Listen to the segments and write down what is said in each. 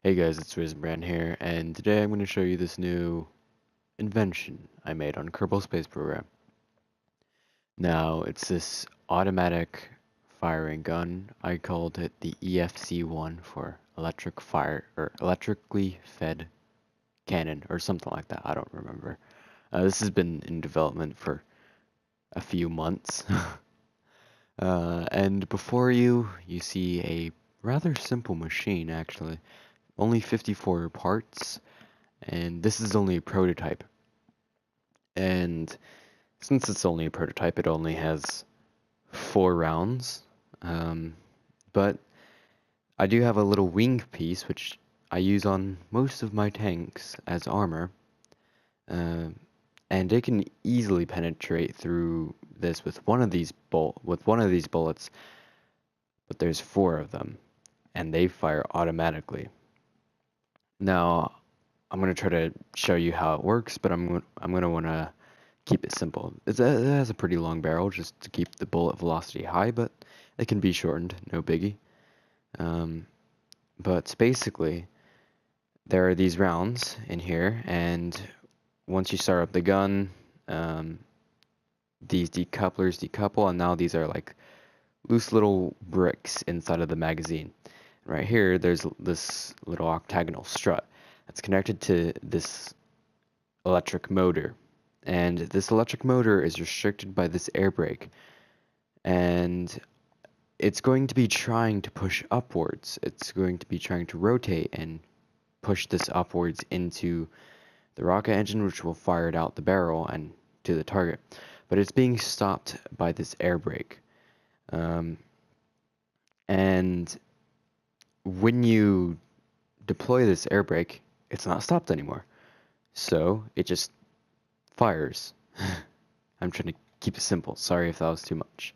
Hey guys, it's Brand here, and today I'm going to show you this new invention I made on Kerbal Space Program. Now, it's this automatic firing gun. I called it the EFC-1 for electric fire, or electrically fed cannon, or something like that. I don't remember. This has been in development for a few months. And before you see a rather simple machine, actually. Only 54 parts, and this is only a prototype. And since it's only a prototype, it only has 4 rounds. But I do have a little wing piece, which I use on most of my tanks as armor. And it can easily penetrate through this with one of these bullets, but there's 4 of them, and they fire automatically. Now, I'm going to try to show you how it works, but I'm going to want to keep it simple. It has a pretty long barrel just to keep the bullet velocity high, but it can be shortened, no biggie. But basically, there are these rounds in here, and once you start up the gun, these decouplers decouple, and now these are like loose little bricks inside of the magazine. Right here, there's this little octagonal strut that's connected to this electric motor. And this electric motor is restricted by this air brake. And it's going to be trying to push upwards. It's going to be trying to rotate and push this upwards into the rocket engine, which will fire it out the barrel and to the target. But it's being stopped by this air brake. And when you deploy this air brake, it's not stopped anymore. So it just fires. I'm trying to keep it simple. Sorry if that was too much.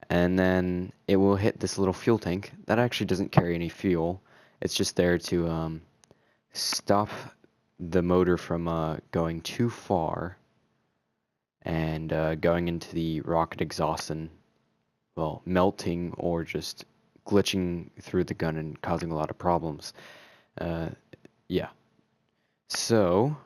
And then it will hit this little fuel tank. That actually doesn't carry any fuel. It's just there to stop the motor from going too far and going into the rocket exhaust and, well, melting or just glitching through the gun and causing a lot of problems. Yeah. So,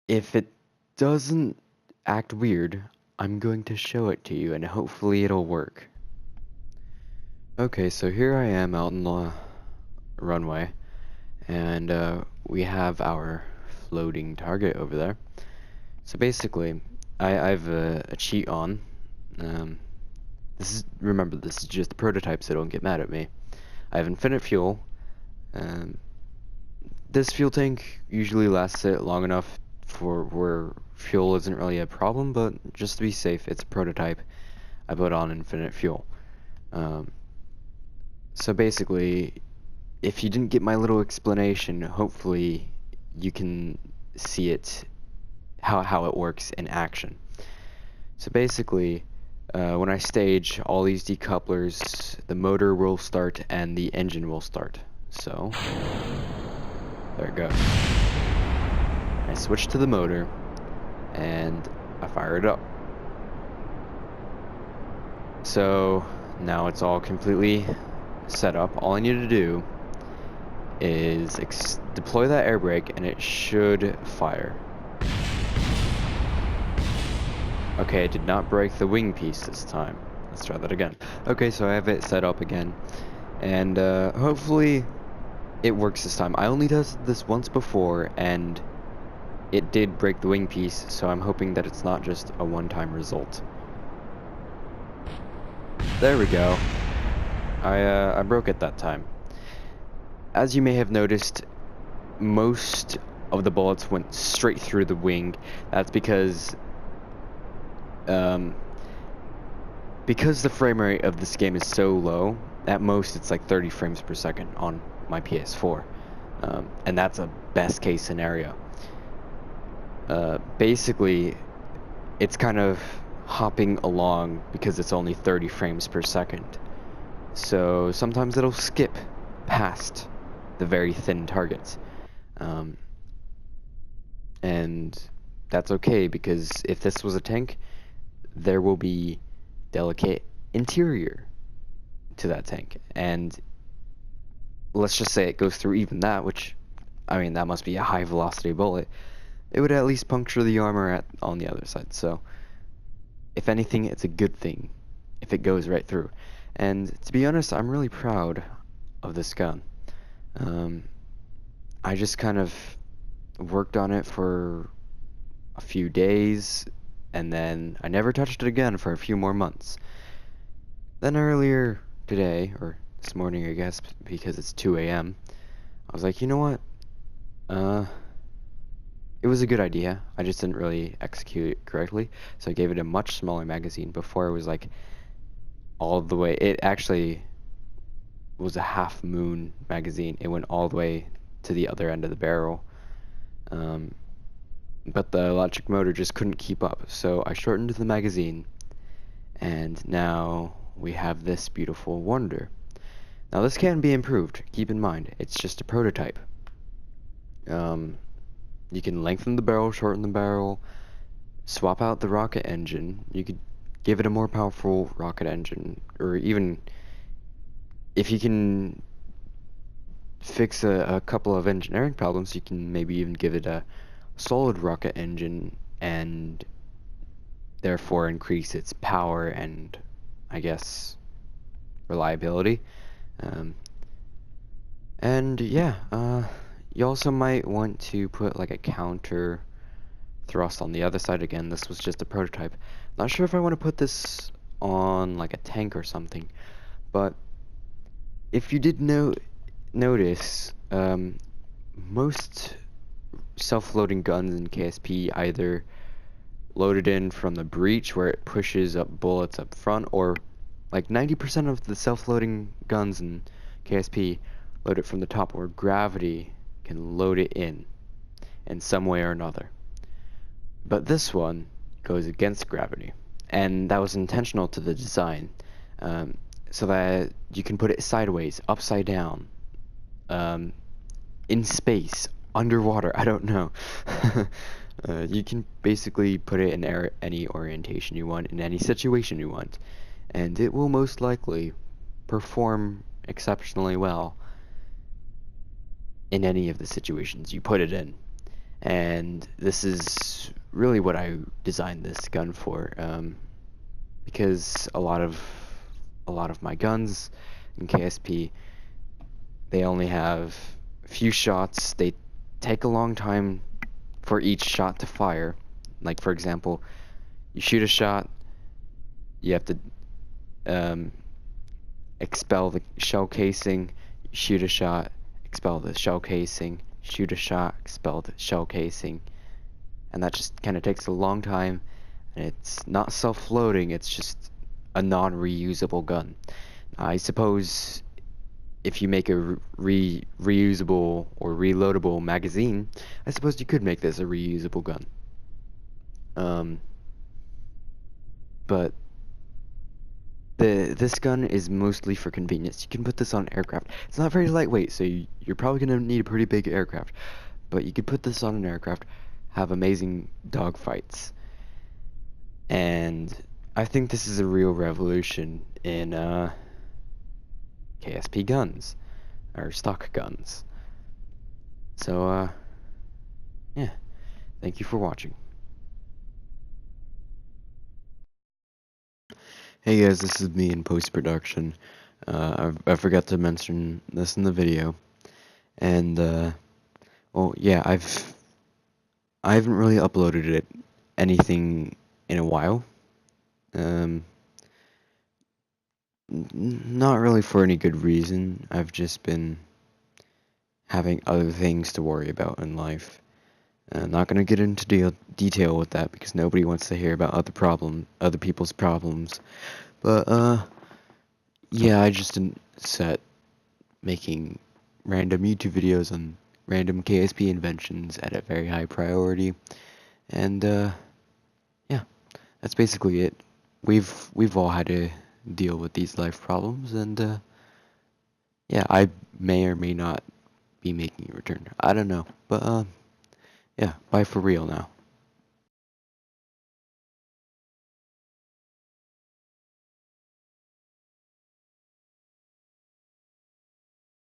if it doesn't act weird, I'm going to show it to you and hopefully it'll work. Okay, so here I am out in the runway, and we have our floating target over there. So basically, I've a cheat on. Remember, this is just a prototype, so don't get mad at me. I have infinite fuel. This fuel tank usually lasts it long enough for where fuel isn't really a problem, but just to be safe, it's a prototype. I put on infinite fuel. So basically, if you didn't get my little explanation, hopefully you can see it, how it works in action. So basically, when I stage all these decouplers, the motor will start and the engine will start. So, there it goes. I switch to the motor, and I fire it up. So, now it's all completely set up. All I need to do is deploy that air brake, and it should fire. Okay, I did not break the wing piece this time. Let's try that again. Okay, so I have it set up again, and hopefully it works this time. I only did this once before, and it did break the wing piece, so I'm hoping that it's not just a one-time result. There we go. I broke it that time. As you may have noticed, most of the bullets went straight through the wing. That's because the frame rate of this game is so low. At most it's like 30 frames per second on my PS4, and that's a best case scenario. Basically, it's kind of hopping along because it's only 30 frames per second. So sometimes it'll skip past the very thin targets. And that's okay, because if this was a tank, there will be delicate interior to that tank. And let's just say it goes through even that, which, I mean, that must be a high velocity bullet. It would at least puncture the armor on the other side. So, if anything, it's a good thing if it goes right through. And to be honest, I'm really proud of this gun. I just kind of worked on it for a few days, and then I never touched it again for a few more months. Then earlier today, or this morning I guess, because it's 2 a.m., I was like, you know what? It was a good idea. I just didn't really execute it correctly, so I gave it a much smaller magazine. Before it was like all the way, it actually was a half moon magazine. It went all the way to the other end of the barrel. But the electric motor just couldn't keep up, so I shortened the magazine, and now we have this beautiful wonder. Now this can be improved, keep in mind, it's just a prototype. You can lengthen the barrel, shorten the barrel, swap out the rocket engine. You could give it a more powerful rocket engine, or even if you can fix a couple of engineering problems, you can maybe even give it a solid rocket engine and therefore increase its power and, I guess, reliability. And yeah, you also might want to put like a counter thrust on the other side. Again, this was just a prototype. Not sure if I want to put this on like a tank or something, but if you did notice, most self-loading guns in KSP either loaded in from the breech where it pushes up bullets up front, or like 90% of the self-loading guns in KSP load it from the top where gravity can load it in some way or another. But this one goes against gravity, and that was intentional to the design, so that you can put it sideways, upside down, in space, underwater, I don't know. You can basically put it in any orientation you want, in any situation you want, and it will most likely perform exceptionally well in any of the situations you put it in. And this is really what I designed this gun for, because a lot of my guns in KSP, they only have a few shots. They take a long time for each shot to fire. Like, for example, you shoot a shot, you have to expel the shell casing, you shoot a shot, expel the shell casing, shoot a shot, expel the shell casing, and that just kind of takes a long time, and it's not self-loading, it's just a non-reusable gun. I suppose if you make a reusable or reloadable magazine, I suppose you could make this a reusable gun. But this gun is mostly for convenience. You can put this on aircraft. It's not very lightweight, so you're probably going to need a pretty big aircraft. But you could put this on an aircraft, have amazing dogfights. And I think this is a real revolution in KSP guns, or stock guns. So, yeah, thank you for watching. Hey guys, this is me in post-production. I forgot to mention this in the video, and well, yeah, I haven't really uploaded anything in a while. Not really for any good reason. I've just been having other things to worry about in life. I'm not gonna get into detail with that because nobody wants to hear about other people's problems. But yeah, I just didn't set making random YouTube videos on random KSP inventions at a very high priority, and yeah, that's basically it. We've all had to deal with these life problems, and yeah, I may or may not be making a return. I don't know, but yeah, bye for real now.